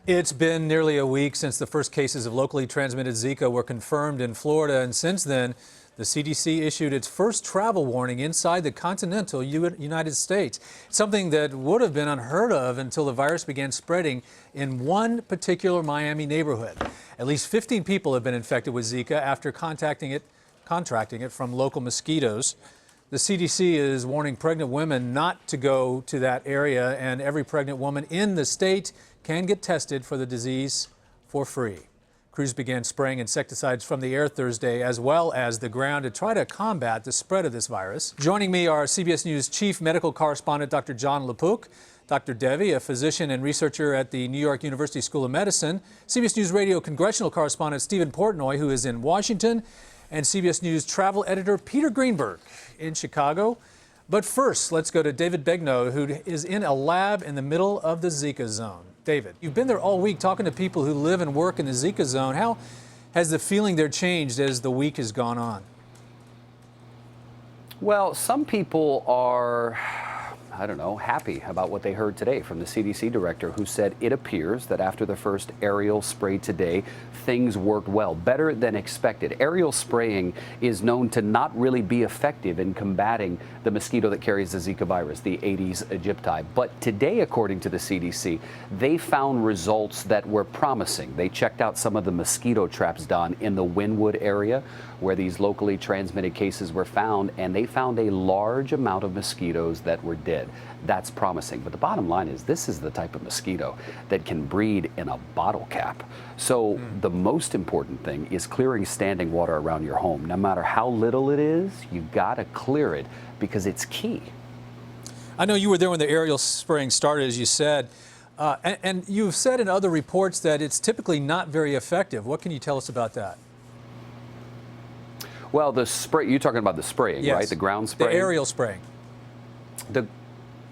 It's been nearly a week since the first cases of locally transmitted Zika were confirmed in Florida, and since then, the CDC issued its first travel warning inside the continental United States, something that would have been unheard of until the virus began spreading in one particular Miami neighborhood. At least 15 people have been infected with Zika after contracting it from local mosquitoes. The CDC is warning pregnant women not to go to that area, and every pregnant woman in the state can get tested for the disease for free. Crews began spraying insecticides from the air Thursday as well as the ground to try to combat the spread of this virus. Joining me are CBS News chief medical correspondent Dr. Jon LaPook, Dr. Devi, a physician and researcher at the New York University School of Medicine, CBS News Radio congressional correspondent Steven Portnoy, who is in Washington, and CBS News travel editor Peter Greenberg in Chicago. But first, let's go to David Begnaud, who is in a lab in the middle of the Zika zone. David, you've been there all week talking to people who live and work in the Zika zone. How has the feeling there changed as the week has gone on? Well, some people are, happy about what they heard today from the CDC director, who said it appears that after the first aerial spray today, things worked well, better than expected. Aerial spraying is known to not really be effective in combating the mosquito that carries the Zika virus, the Aedes aegypti. But today, according to the CDC, they found results that were promising. They checked out some of the mosquito traps done in the Wynwood area where these locally transmitted cases were found, and they found a large amount of mosquitoes that were dead. That's promising. But the bottom line is this is the type of mosquito that can breed in a bottle cap. So the most important thing is clearing standing water around your home. No matter how little it is, you've got to clear it because it's key. I know you were there when the aerial spraying started, as you said, and you've said in other reports that it's typically not very effective. What can you tell us about that? Well, the spray, you're talking about the spraying, yes, right? The ground spraying? The aerial spraying.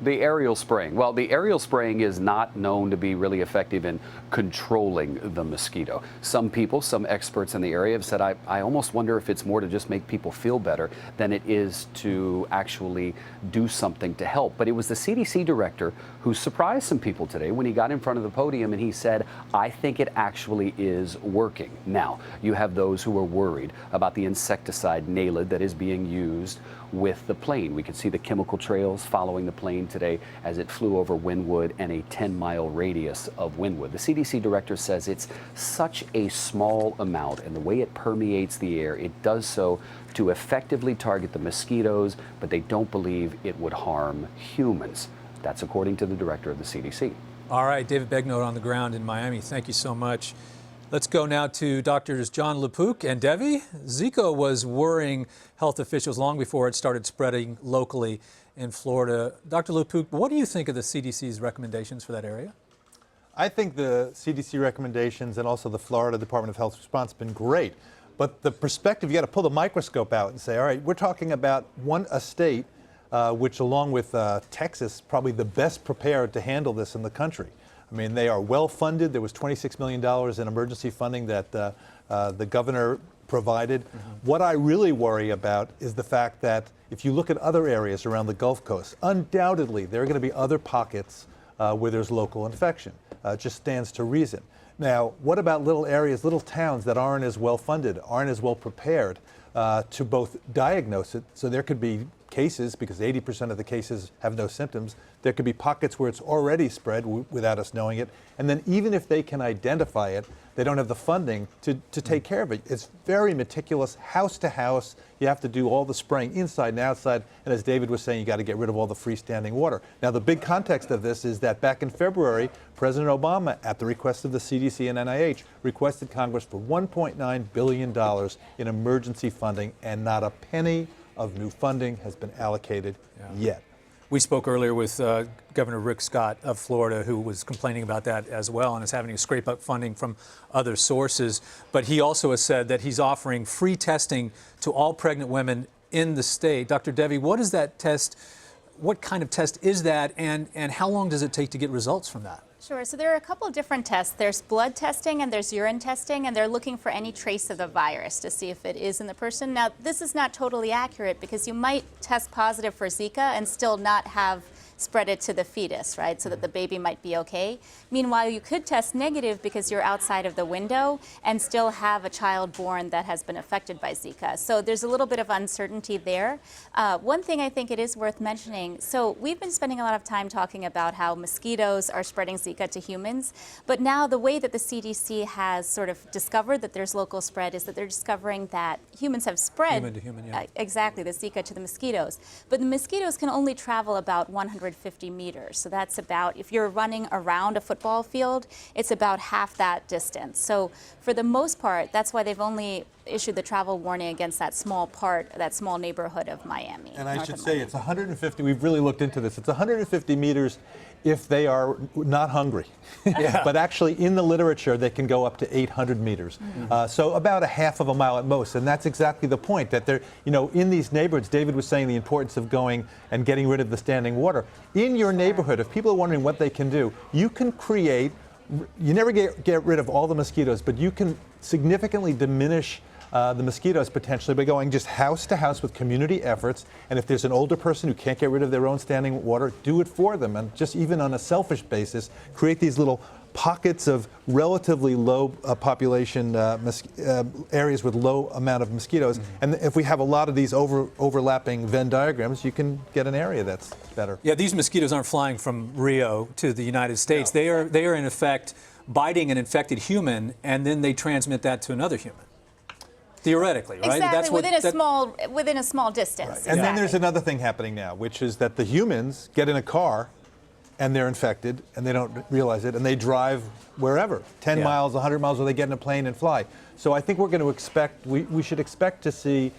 The aerial spraying. Well, the aerial spraying is not known to be really effective in controlling the mosquito. Some people, some experts in the area have said, I almost wonder if it's more to just make people feel better than it is to actually do something to help. But it was the CDC director who surprised some people today when he got in front of the podium and he said, I think it actually is working. Now, you have those who are worried about the insecticide Naled that is being used with the plane. We could see the chemical trails following the plane today as it flew over Wynwood and a 10-mile radius of Wynwood. The CDC director says it's such a small amount, and the way it permeates the air, it does so to effectively target the mosquitoes, but they don't believe it would harm humans. That's according to the director of the CDC. All right, David Begnaud on the ground in Miami. Thank you so much. Let's go now to Drs. Jon LaPook and Devi. Zika was worrying health officials long before it started spreading locally in Florida. Dr. LaPook, what do you think of the CDC's recommendations for that area? I think the CDC recommendations and also the Florida Department of Health response have been great. But the perspective, you got to pull the microscope out and say, all right, we're talking about a state which, along with Texas, probably the best prepared to handle this in the country. I mean, they are well funded. There was $26 million in emergency funding that the governor provided. What I really worry about is the fact that if you look at other areas around the Gulf Coast, undoubtedly there are going to be other pockets where there's local infection. It just stands to reason. Now, what about little areas, little towns that aren't as well funded, aren't as well prepared to both diagnose it? So there could be cases, because 80% of the cases have no symptoms, there could be pockets where it's already spread without us knowing it. And then even if they can identify it, they don't have the funding to take care of it. It's very meticulous, house to house. You have to do all the spraying inside and outside. And as David was saying, you got to get rid of all the freestanding water. Now, the big context of this is that back in February, President Obama, at the request of the CDC and NIH, requested Congress for $1.9 billion in emergency funding, and not a penny of new funding has been allocated yet. We spoke earlier with Governor Rick Scott of Florida, who was complaining about that as well and is having to scrape up funding from other sources. But he also has said that he's offering free testing to all pregnant women in the state. Dr. Devi, what is that test? What kind of test is that, and how long does it take to get results from that? Sure. So there are a couple of different tests. There's blood testing and there's urine testing, and they're looking for any trace of the virus to see if it is in the person. Now, this is not totally accurate because you might test positive for Zika and still not have spread it to the fetus, right, so that the baby might be okay. Meanwhile, you could test negative because you're outside of the window and still have a child born that has been affected by Zika. So there's a little bit of uncertainty there. One thing I think it is worth mentioning, so we've been spending a lot of time talking about how mosquitoes are spreading Zika to humans, but now the way that the CDC has sort of discovered that there's local spread is that they're discovering that humans have spread Human to human, yeah. exactly the Zika to the mosquitoes. But the mosquitoes can only travel about 150 meters. So that's about, if you're running around a football field, it's about half that distance. So for the most part, that's why they've only issued the travel warning against that small part, that small neighborhood of Miami. And I should say it's 150, we've really looked into this, it's 150 meters if they are not hungry. But actually in the literature they can go up to 800 meters. So about a half of a mile at most. And that's exactly the point, that they're, you know, in these neighborhoods, David was saying the importance of going and getting rid of the standing water. In your neighborhood, if people are wondering what they can do, you can create, you never get rid of all the mosquitoes, but you can significantly diminish the mosquitoes potentially by going just house to house with community efforts. And if there's an older person who can't get rid of their own standing water, do it for them. And just even on a selfish basis, create these little pockets of relatively low population areas with low amount of mosquitoes. And if we have a lot of these overlapping Venn diagrams, you can get an area that's better. Yeah, these mosquitoes aren't flying from Rio to the United States. No. They are in effect biting an infected human, and then they transmit that to another human. Theoretically, right? Exactly, That's what, within a small distance. Right. And then there's another thing happening now, which is that the humans get in a car and they're infected and they don't realize it, and they drive wherever, 10 miles, 100 miles, or they get in a plane and fly. So I think we're going to expect, we should expect to see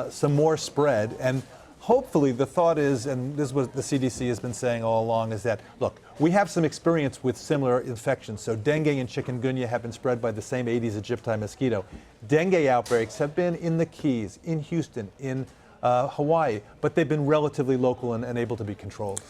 some more spread. And hopefully the thought is, and this is what the CDC has been saying all along, is that, look, we have some experience with similar infections. So dengue and chikungunya have been spread by the same Aedes aegypti mosquito. Dengue outbreaks have been in the Keys, in Houston, in Hawaii, but they've been relatively local and able to be controlled.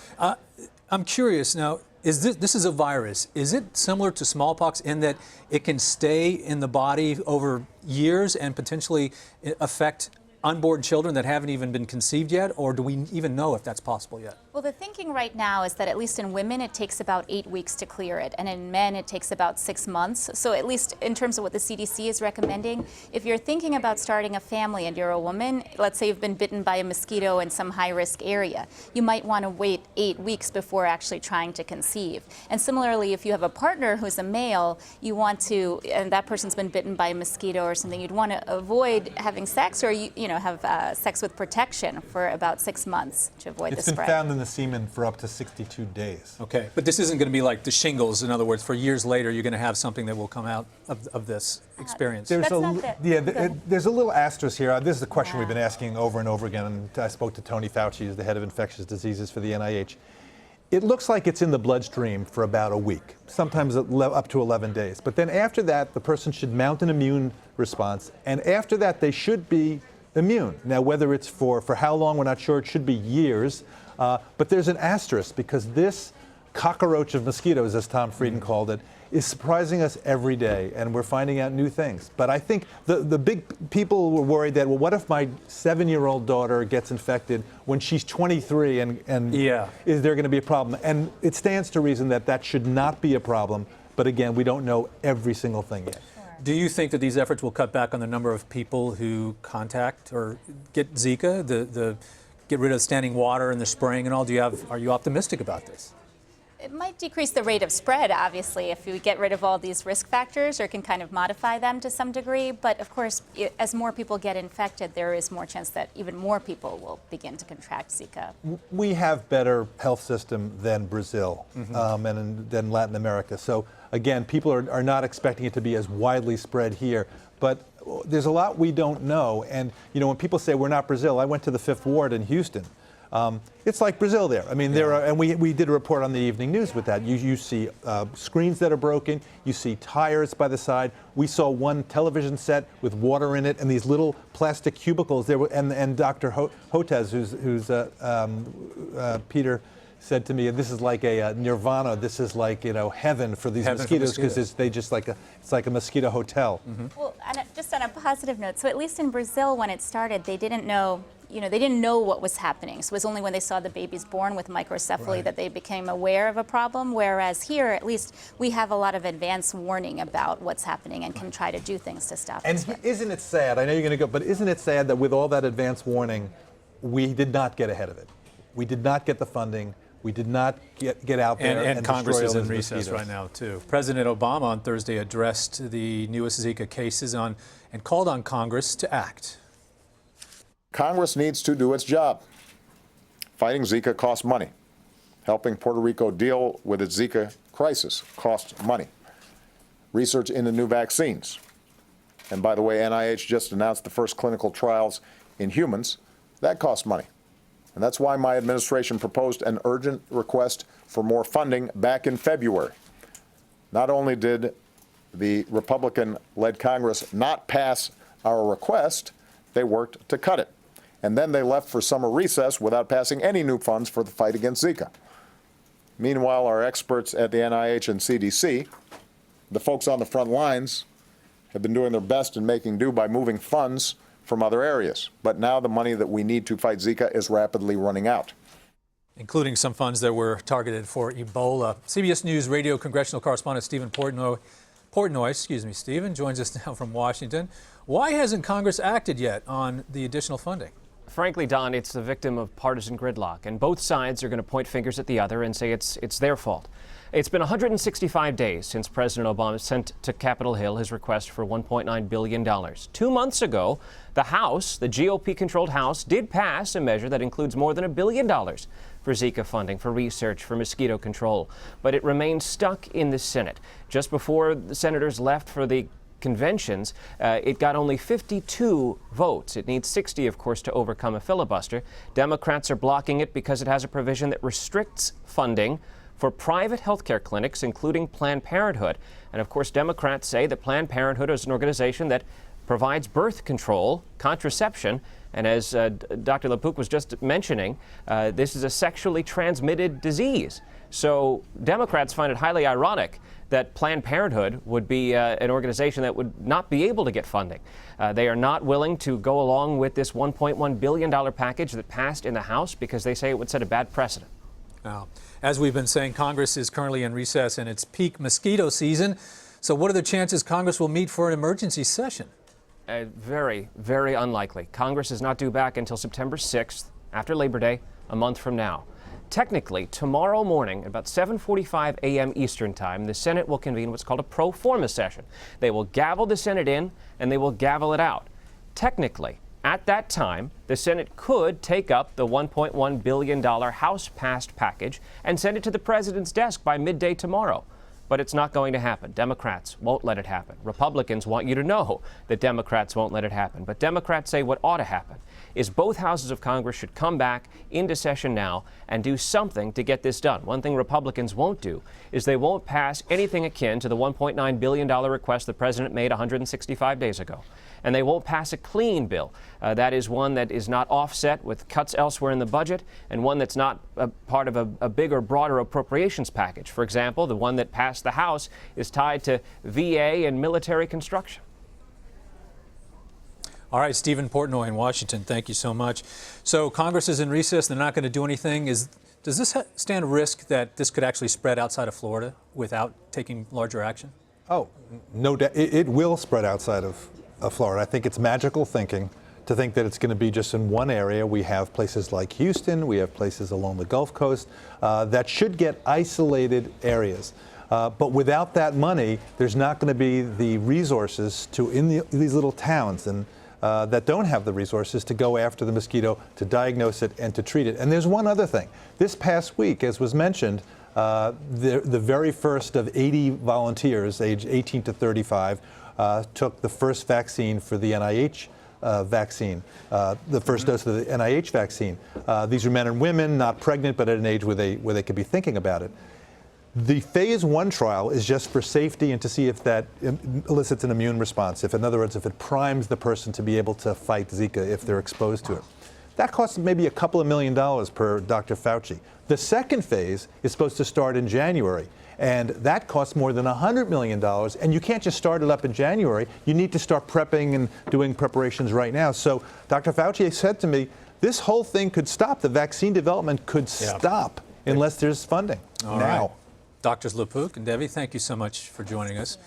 I'm curious now, this is a virus. Is it similar to smallpox in that it can stay in the body over years and potentially affect unborn children that haven't even been conceived yet, or do we even know if that's possible yet? Well, the thinking right now is that at least in women it takes about 8 weeks to clear it, and in men it takes about 6 months. So at least in terms of what the CDC is recommending, if you're thinking about starting a family and you're a woman, let's say you've been bitten by a mosquito in some high-risk area, you might want to wait 8 weeks before actually trying to conceive. And similarly, if you have a partner who's a male, you want to, and that person's been bitten by a mosquito or something, you'd want to avoid having sex, or have sex with protection for about 6 months to avoid the spread. It's been found in the semen for up to 62 days. Okay, but this isn't going to be like the shingles. In other words, for years later, you're going to have something that will come out of this experience. There's a little asterisk here. This is a question we've been asking over and over again, and I spoke to Tony Fauci, who's the head of infectious diseases for the NIH. It looks like it's in the bloodstream for about a week, sometimes up to 11 days. But then after that, the person should mount an immune response, and after that, they should be immune. Now, whether it's for how long, we're not sure. It should be years. But there's an asterisk, because this cockroach of mosquitoes, as Tom Frieden called it, is surprising us every day, and we're finding out new things. But I think the big people were worried that, well, what if my 7-year-old daughter gets infected when she's 23, and is there going to be a problem? And it stands to reason that that should not be a problem. But again, we don't know every single thing yet. Do you think that these efforts will cut back on the number of people who contact or get Zika, the get rid of standing water and the spraying and all? Are you optimistic about this? It might decrease the rate of spread, obviously, if we get rid of all these risk factors or can kind of modify them to some degree. But of course, as more people get infected, there is more chance that even more people will begin to contract Zika. We have better health system than Brazil and than Latin America. So again, people are not expecting it to be as widely spread here. But there's a lot we don't know. And when people say we're not Brazil, I went to the 5th Ward in Houston. It's like Brazil there. I mean, there are, and we did a report on the evening news with that. You see screens that are broken. You see tires by the side. We saw one television set with water in it and these little plastic cubicles. There were, and Dr. Hotez, who's Peter said to me, this is like a nirvana. This is like heaven for these mosquitoes, because it's like a mosquito hotel. Well, and just on a positive note, so at least in Brazil, when it started, they didn't know. they didn't know what was happening. So it was only when they saw the babies born with microcephaly that they became aware of a problem. Whereas here, at least, we have a lot of advance warning about what's happening and can try to do things to stop it. And isn't it sad? I know you're going to go, but isn't it sad that with all that advance warning, we did not get ahead of it? We did not get the funding. We did not get out there and Congress destroy is all in those recess mosquitoes. right now, too. President Obama on Thursday addressed the newest Zika cases and called on Congress to act. Congress needs to do its job. Fighting Zika costs money. Helping Puerto Rico deal with its Zika crisis costs money. Research into new vaccines. And by the way, NIH just announced the first clinical trials in humans. That costs money. And that's why my administration proposed an urgent request for more funding back in February. Not only did the Republican-led Congress not pass our request, they worked to cut it. And then they left for summer recess without passing any new funds for the fight against Zika. Meanwhile, our experts at the NIH and CDC, the folks on the front lines, have been doing their best in making do by moving funds from other areas. But now the money that we need to fight Zika is rapidly running out. Including some funds that were targeted for Ebola. CBS News radio congressional correspondent Steven Portnoy, Steven, joins us now from Washington. Why hasn't Congress acted yet on the additional funding? Frankly, Don, it's the victim of partisan gridlock, and both sides are going to point fingers at the other and say it's their fault. It's been 165 days since President Obama sent to Capitol Hill his request for $1.9 billion. 2 months ago, the House, the GOP-controlled House, did pass a measure that includes more than $1 billion for Zika funding, for research, for mosquito control. But it remains stuck in the Senate. Just before the senators left for the conventions, it got only 52 votes. It needs 60, of course, to overcome a filibuster. Democrats are blocking it because it has a provision that restricts funding for private health care clinics, including Planned Parenthood. And of course, Democrats say that Planned Parenthood is an organization that provides birth control, contraception, and as Dr. LaPook was just mentioning, this is a sexually transmitted disease. So Democrats find it highly ironic that Planned Parenthood would be an organization that would not be able to get funding. They are not willing to go along with this $1.1 billion package that passed in the House because they say it would set a bad precedent. Now, as we've been saying, Congress is currently in recess in its peak mosquito season. So what are the chances Congress will meet for an emergency session? Very, very unlikely. Congress is not due back until September 6th, after Labor Day, a month from now. Technically, tomorrow morning at about 7:45 a.m. Eastern Time, the Senate will convene what's called a pro forma session. They will gavel the Senate in and they will gavel it out. Technically, at that time, the Senate could take up the $1.1 billion House-passed package and send it to the president's desk by midday tomorrow. But it's not going to happen. Democrats won't let it happen. Republicans want you to know that Democrats won't let it happen. But Democrats say what ought to happen is both houses of Congress should come back into session now and do something to get this done. One thing Republicans won't do is they won't pass anything akin to the $1.9 billion request the president made 165 days ago. And they won't pass a clean bill. That is one that is not offset with cuts elsewhere in the budget, and one that's not a part of a bigger, broader appropriations package. For example, the one that passed the House is tied to VA and military construction. All right, Steven Portnoy in Washington, thank you so much. So Congress is in recess, they're not going to do anything. Does this stand a risk that this could actually spread outside of Florida without taking larger action? Oh, no doubt. It will spread outside of Florida. I think it's magical thinking to think that it's going to be just in one area. We have places like Houston, we have places along the Gulf Coast that should get isolated areas. But without that money, there's not going to be the resources to, these little towns and that don't have the resources to go after the mosquito, to diagnose it, and to treat it. And there's one other thing. This past week, as was mentioned, the very first of 80 volunteers, aged 18 to 35, took the first vaccine for the NIH vaccine, the first dose of the NIH vaccine. These are men and women, not pregnant, but at an age where they could be thinking about it. The phase 1 trial is just for safety and to see if that elicits an immune response. If, in other words, if it primes the person to be able to fight Zika if they're exposed to it. That costs maybe a couple of $1 million per Dr. Fauci. The second phase is supposed to start in January, and that costs more than $100 million. And you can't just start it up in January. You need to start prepping and doing preparations right now. So Dr. Fauci said to me, this whole thing could stop. The vaccine development could stop unless there's funding All now. right. Drs. LaPook and Devi, thank you so much for joining us.